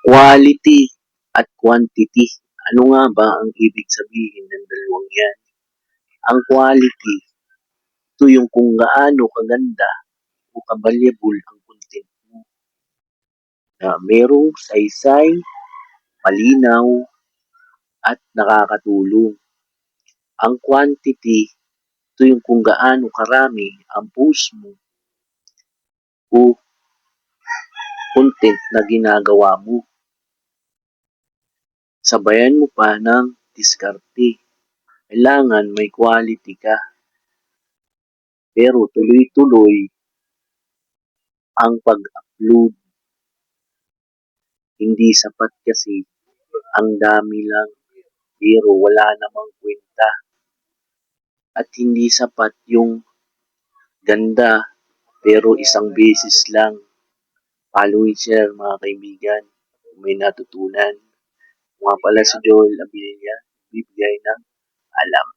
Quality at quantity. Ano nga ba ang ibig sabihin ng dalawang yan? Ang quality, ito yung kung gaano kaganda o ka-valuable ang content mo. Na merong saysay, malinaw, at nakakatulong. Ang quantity, ito yung kung gaano karami ang post mo o content na ginagawa mo. Sabayan mo pa ng diskarte. Kailangan may quality ka. Pero tuloy-tuloy ang pag-upload. Hindi sapat kasi ang dami lang pero wala namang kwenta. At hindi sapat yung ganda pero isang beses lang. Follow and share mga kaibigan. Kung may natutunan. Mga pala si Joel Abilia, bibigay ng alam.